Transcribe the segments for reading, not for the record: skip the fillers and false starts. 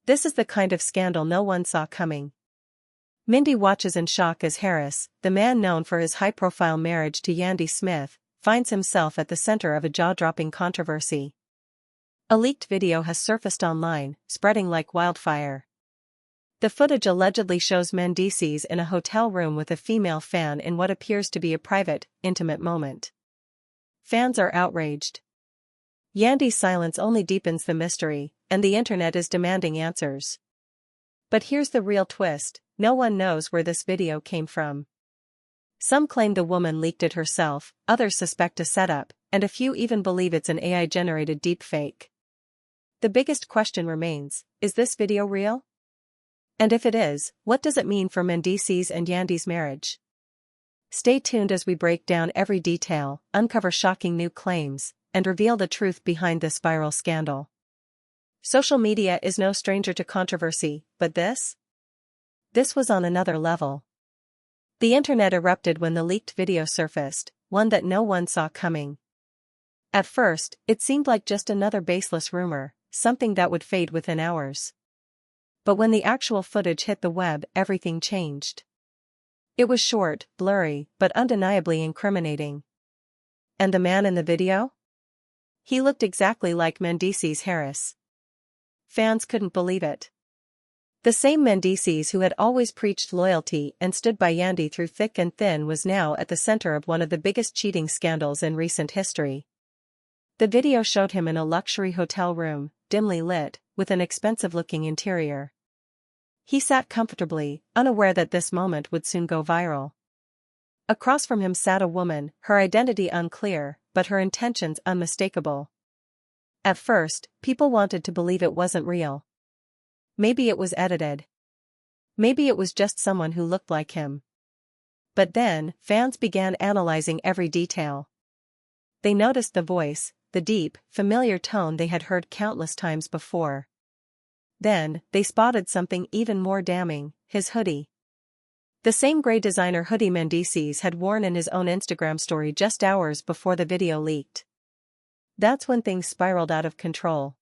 This is the kind of scandal no one saw coming. Mindy watches in shock as Harris, the man known for his high-profile marriage to Yandy Smith, finds himself at the center of a jaw-dropping controversy. A leaked video has surfaced online, spreading like wildfire. The footage allegedly shows Mendeecees in a hotel room with a female fan in what appears to be a private, intimate moment. Fans are outraged. Yandy's silence only deepens the mystery, and the internet is demanding answers. But here's the real twist: no one knows where this video came from. Some claim the woman leaked it herself, others suspect a setup, and a few even believe it's an AI-generated deepfake. The biggest question remains: is this video real? And if it is, what does it mean for Mendeecees and Yandy's marriage? Stay tuned as we break down every detail, uncover shocking new claims, and reveal the truth behind this viral scandal. Social media is no stranger to controversy, but this was on another level. The internet erupted when the leaked video surfaced, one that no one saw coming. At first, it seemed like just another baseless rumor, something that would fade within hours. But when the actual footage hit the web, everything changed. It was short, blurry, but undeniably incriminating. And the man in the video? He looked exactly like Mendeecees Harris. Fans couldn't believe it. The same Mendeecees who had always preached loyalty and stood by Yandy through thick and thin was now at the center of one of the biggest cheating scandals in recent history. The video showed him in a luxury hotel room, dimly lit, with an expensive-looking interior. He sat comfortably, unaware that this moment would soon go viral. Across from him sat a woman, her identity unclear, but her intentions unmistakable. At first, people wanted to believe it wasn't real. Maybe it was edited. Maybe it was just someone who looked like him. But then, fans began analyzing every detail. They noticed the voice, the deep, familiar tone they had heard countless times before. Then, they spotted something even more damning: his hoodie. The same gray designer hoodie Mendeecees had worn in his own Instagram story just hours before the video leaked. That's when things spiraled out of control.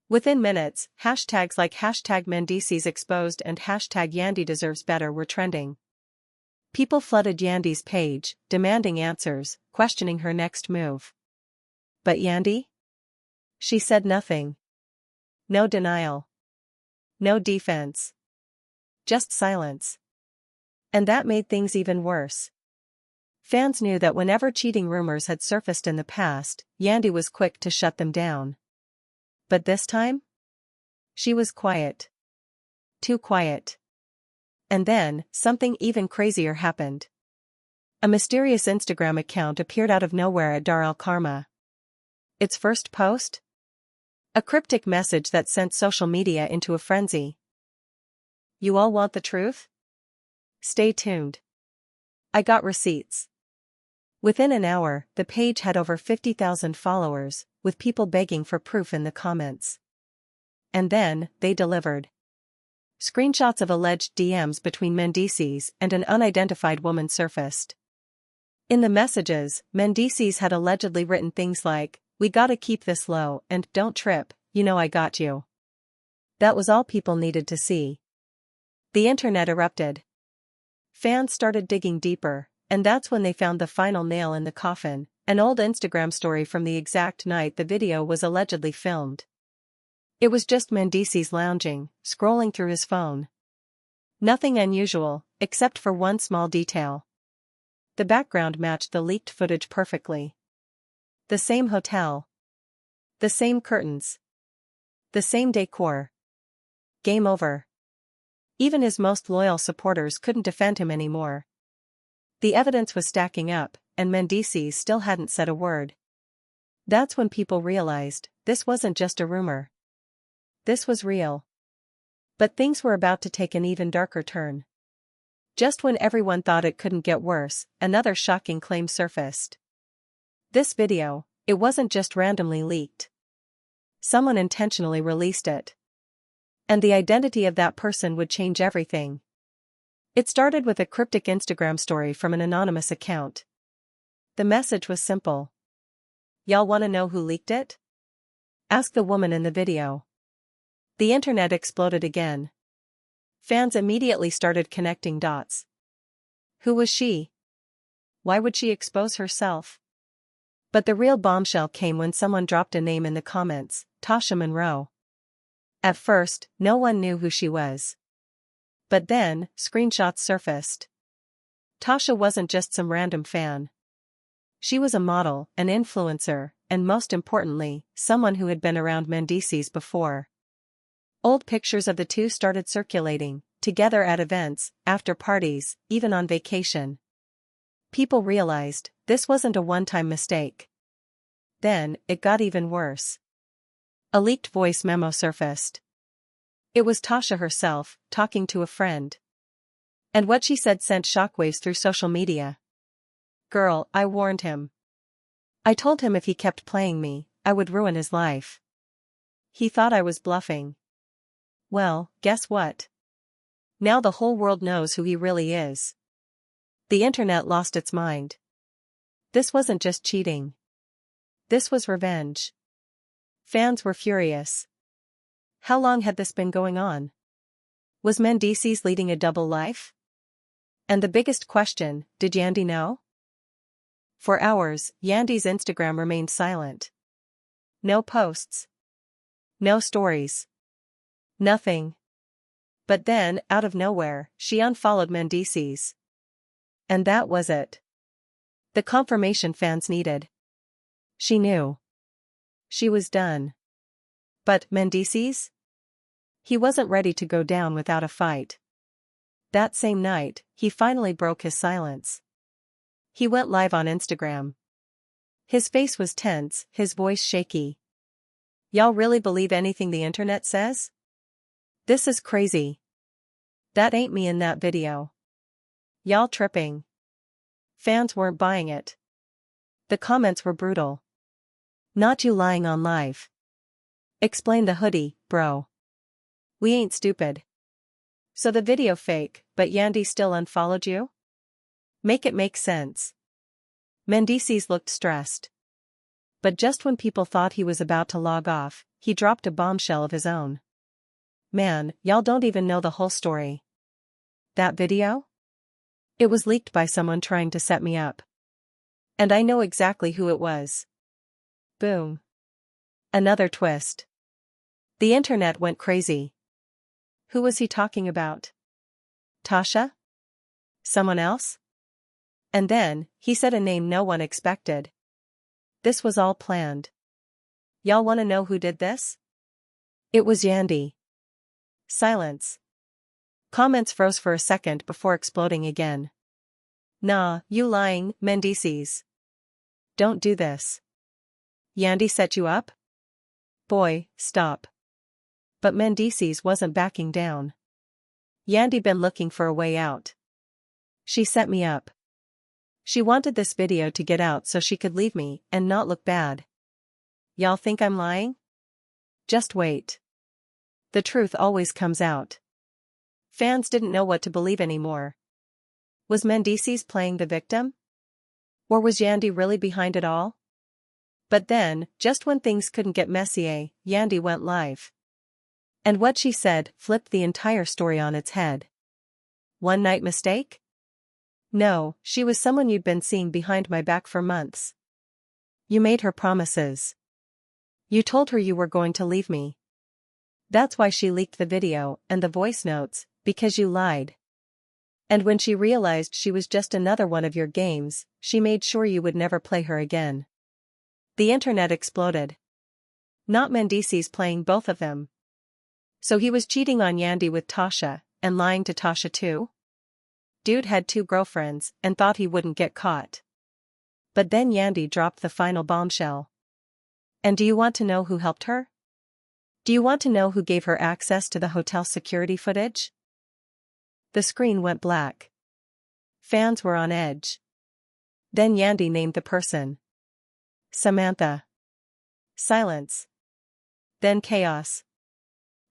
Within minutes, hashtags like #Mendeecees exposed and #Yandy deserves better were trending. People flooded Yandy's page, demanding answers, questioning her next move. But Yandy? She said nothing. No denial. No defense. Just silence. And that made things even worse. Fans knew that whenever cheating rumors had surfaced in the past, Yandy was quick to shut them down. But this time? She was quiet. Too quiet. And then, something even crazier happened. A mysterious Instagram account appeared out of nowhere at Dar al-Karma. Its first post? A cryptic message that sent social media into a frenzy. You all want the truth? Stay tuned. I got receipts. Within an hour, the page had over 50,000 followers, with people begging for proof in the comments. And then, they delivered. Screenshots of alleged DMs between Mendeecees and an unidentified woman surfaced. In the messages, Mendeecees had allegedly written things like, "We gotta keep this low," and "Don't trip, you know I got you." That was all people needed to see. The internet erupted. Fans started digging deeper, and that's when they found the final nail in the coffin: an old Instagram story from the exact night the video was allegedly filmed. It was just Mendeecees lounging, scrolling through his phone. Nothing unusual, except for one small detail. The background matched the leaked footage perfectly. The same hotel. The same curtains. The same decor. Game over. Even his most loyal supporters couldn't defend him anymore. The evidence was stacking up, and Mendeecees still hadn't said a word. That's when people realized, this wasn't just a rumor. This was real. But things were about to take an even darker turn. Just when everyone thought it couldn't get worse, another shocking claim surfaced. This video, it wasn't just randomly leaked. Someone intentionally released it. And the identity of that person would change everything. It started with a cryptic Instagram story from an anonymous account. The message was simple. "Y'all wanna know who leaked it? Ask the woman in the video." The internet exploded again. Fans immediately started connecting dots. Who was she? Why would she expose herself? But the real bombshell came when someone dropped a name in the comments, Tasha Monroe. At first, no one knew who she was. But then, screenshots surfaced. Tasha wasn't just some random fan. She was a model, an influencer, and most importantly, someone who had been around Mendeecees before. Old pictures of the two started circulating, together at events, after parties, even on vacation. People realized, this wasn't a one-time mistake. Then, it got even worse. A leaked voice memo surfaced. It was Tasha herself, talking to a friend. And what she said sent shockwaves through social media. "Girl, I warned him. I told him if he kept playing me, I would ruin his life. He thought I was bluffing. Well, guess what? Now the whole world knows who he really is." The internet lost its mind. This wasn't just cheating. This was revenge. Fans were furious. How long had this been going on? Was Mendeecees leading a double life? And the biggest question, did Yandy know? For hours, Yandy's Instagram remained silent. No posts. No stories. Nothing. But then, out of nowhere, she unfollowed Mendeecees. And that was it. The confirmation fans needed. She knew. She was done. But Mendeecees? He wasn't ready to go down without a fight. That same night, he finally broke his silence. He went live on Instagram. His face was tense, his voice shaky. "Y'all really believe anything the internet says? This is crazy. That ain't me in that video. Y'all tripping." Fans weren't buying it. The comments were brutal. "Not you lying on live. Explain the hoodie, bro. We ain't stupid. So the video fake, but Yandy still unfollowed you? Make it make sense." Mendeecees looked stressed. But just when people thought he was about to log off, he dropped a bombshell of his own. "Man, y'all don't even know the whole story. That video? It was leaked by someone trying to set me up. And I know exactly who it was." Boom. Another twist. The internet went crazy. Who was he talking about? Tasha? Someone else? And then, he said a name no one expected. This was all planned. Y'all wanna know who did this? It was Yandy. Silence. Comments froze for a second before exploding again. "Nah, you lying, Mendeecees. Don't do this. Yandy set you up? Boy, stop." But Mendeecees wasn't backing down. "Yandy been looking for a way out. She set me up. She wanted this video to get out so she could leave me and not look bad. Y'all think I'm lying? Just wait. The truth always comes out." Fans didn't know what to believe anymore. Was Mendeecees playing the victim? Or was Yandy really behind it all? But then, just when things couldn't get messier, Yandy went live. And what she said flipped the entire story on its head. One night mistake? No, she was someone you'd been seeing behind my back for months. You made her promises. You told her you were going to leave me. That's why she leaked the video and the voice notes, because you lied. And when she realized she was just another one of your games, she made sure you would never play her again. The internet exploded. Not Mendeecees playing both of them. So he was cheating on Yandy with Tasha, and lying to Tasha too? Dude had 2 girlfriends, and thought he wouldn't get caught. But then Yandy dropped the final bombshell. And do you want to know who helped her? Do you want to know who gave her access to the hotel security footage? The screen went black. Fans were on edge. Then Yandy named the person. Samantha. Silence. Then chaos.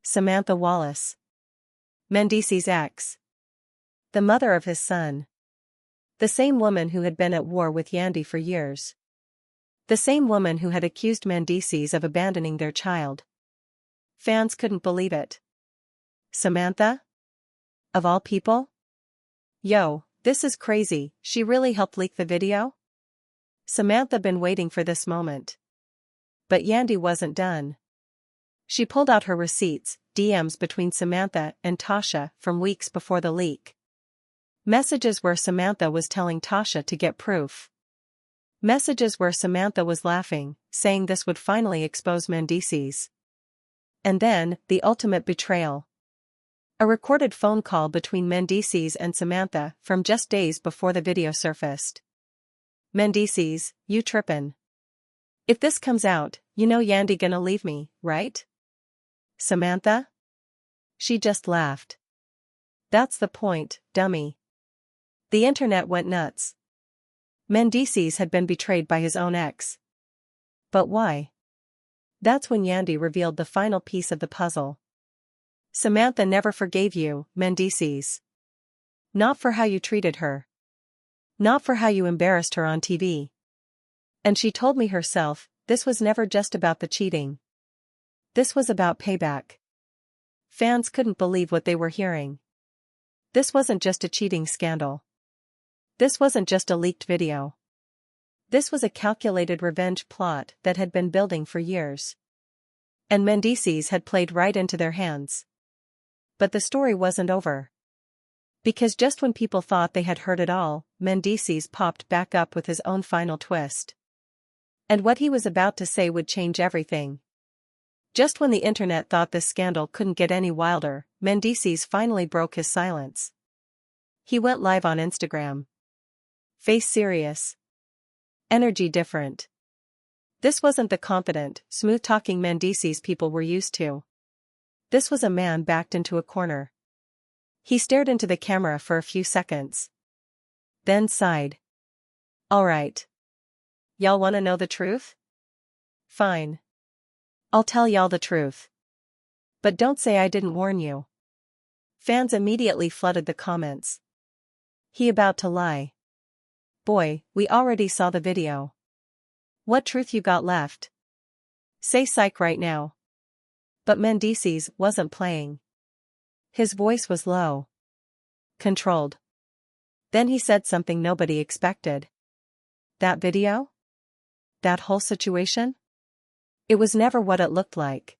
Samantha Wallace. Mendeecees' ex. The mother of his son. The same woman who had been at war with Yandy for years. The same woman who had accused Mendeecees of abandoning their child. Fans couldn't believe it. Samantha? Of all people? Yo, this is crazy, she really helped leak the video? Samantha been waiting for this moment. But Yandy wasn't done. She pulled out her receipts, DMs between Samantha and Tasha from weeks before the leak. Messages where Samantha was telling Tasha to get proof. Messages where Samantha was laughing, saying this would finally expose Mendeecees. And then, the ultimate betrayal. A recorded phone call between Mendeecees and Samantha from just days before the video surfaced. Mendeecees, you trippin'. If this comes out, you know Yandy gonna leave me, right? Samantha? She just laughed. That's the point, dummy. The internet went nuts. Mendeecees had been betrayed by his own ex. But why? That's when Yandy revealed the final piece of the puzzle. Samantha never forgave you, Mendeecees. Not for how you treated her. Not for how you embarrassed her on TV. And she told me herself, this was never just about the cheating. This was about payback. Fans couldn't believe what they were hearing. This wasn't just a cheating scandal. This wasn't just a leaked video. This was a calculated revenge plot that had been building for years. And Mendeecees had played right into their hands. But the story wasn't over. Because just when people thought they had heard it all, Mendeecees popped back up with his own final twist. And what he was about to say would change everything. Just when the internet thought this scandal couldn't get any wilder, Mendeecees finally broke his silence. He went live on Instagram. Face serious. Energy different. This wasn't the confident, smooth-talking Mendeecees people were used to. This was a man backed into a corner. He stared into the camera for a few seconds. Then sighed. Alright. Y'all wanna know the truth? Fine. I'll tell y'all the truth. But don't say I didn't warn you. Fans immediately flooded the comments. He about to lie. Boy, we already saw the video. What truth you got left? Say psych right now. But Mendeecees wasn't playing. His voice was low. Controlled. Then he said something nobody expected. That video? That whole situation? It was never what it looked like.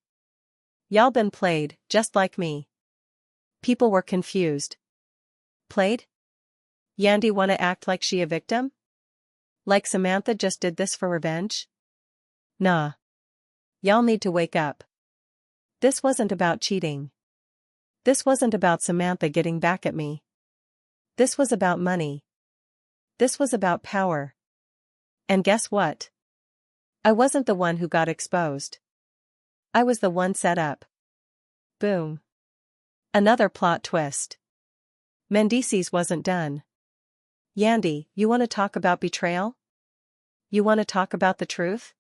Y'all been played, just like me. People were confused. Played? Yandy wanna act like she a victim? Like Samantha just did this for revenge? Nah. Y'all need to wake up. This wasn't about cheating. This wasn't about Samantha getting back at me. This was about money. This was about power. And guess what? I wasn't the one who got exposed. I was the one set up. Boom. Another plot twist. Mendeecees wasn't done. Yandy, you want to talk about betrayal? You want to talk about the truth?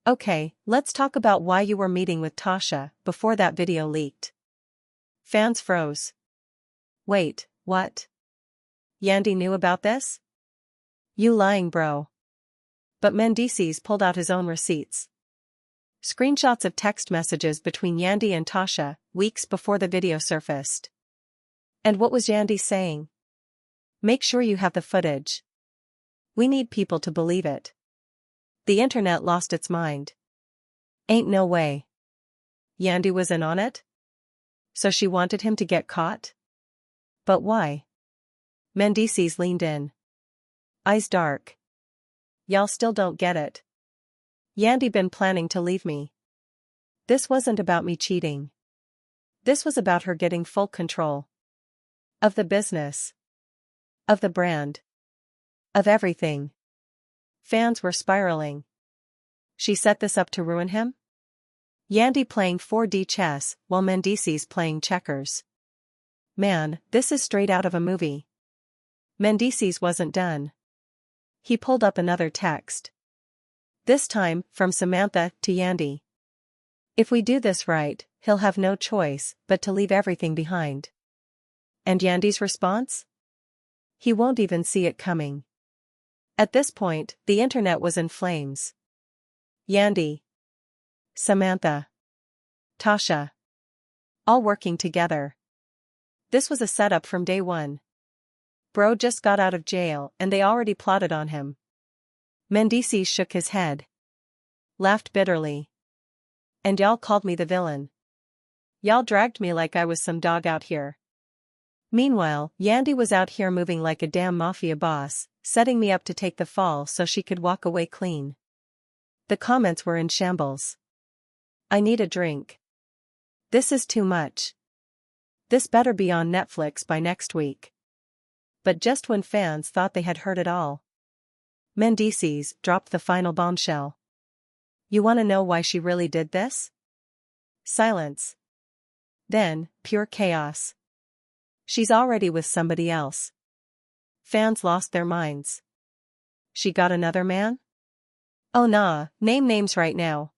Okay, let's talk about why you were meeting with Tasha before that video leaked. Fans froze. Wait, what? Yandy knew about this? You lying, bro. But Mendeecees pulled out his own receipts. Screenshots of text messages between Yandy and Tasha, weeks before the video surfaced. And what was Yandy saying? Make sure you have the footage. We need people to believe it. The internet lost its mind. Ain't no way. Yandy was in on it? So she wanted him to get caught? But why? Mendeecees leaned in. Eyes dark. Y'all still don't get it. Yandy been planning to leave me. This wasn't about me cheating. This was about her getting full control. Of the business. Of the brand. Of everything. Fans were spiraling. She set this up to ruin him? Yandy playing 4D chess while Mendeecees playing checkers. Man, this is straight out of a movie. Mendeecees wasn't done. He pulled up another text. This time, from Samantha to Yandy. If we do this right, he'll have no choice but to leave everything behind. And Yandy's response? He won't even see it coming. At this point, the internet was in flames. Yandy. Samantha. Tasha. All working together. This was a setup from day one. Bro just got out of jail and they already plotted on him. Mendeecees shook his head. Laughed bitterly. And y'all called me the villain. Y'all dragged me like I was some dog out here. Meanwhile, Yandy was out here moving like a damn mafia boss, setting me up to take the fall so she could walk away clean. The comments were in shambles. I need a drink. This is too much. This better be on Netflix by next week. But just when fans thought they had heard it all, Mendeecees dropped the final bombshell. You wanna know why she really did this? Silence. Then, pure chaos. She's already with somebody else. Fans lost their minds. She got another man? Oh nah, name names right now.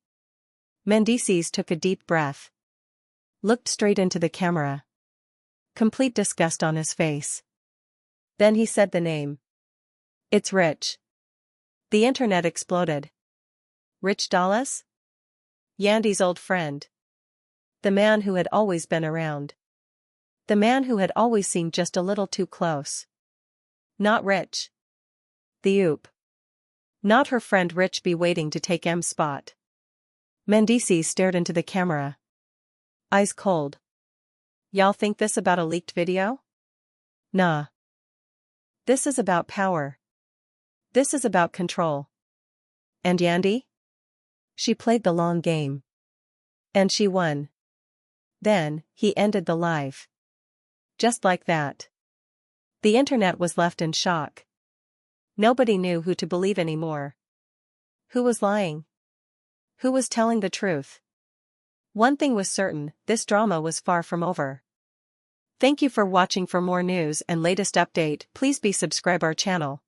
Mendeecees took a deep breath. Looked straight into the camera. Complete disgust on his face. Then he said the name. It's Rich. The internet exploded. Rich Dallas? Yandy's old friend. The man who had always been around. The man who had always seemed just a little too close. Not Rich. The oop. Not her friend Rich be waiting to take M's spot. Mendeecees stared into the camera. Eyes cold. Y'all think this about a leaked video? Nah. This is about power. This is about control. And Yandy? She played the long game. And she won. Then, he ended the live. Just like that. The internet was left in shock. Nobody knew who to believe anymore. Who was lying? Who was telling the truth? One thing was certain, this drama was far from over. Thank you for watching. For more news and latest update, please subscribe our channel.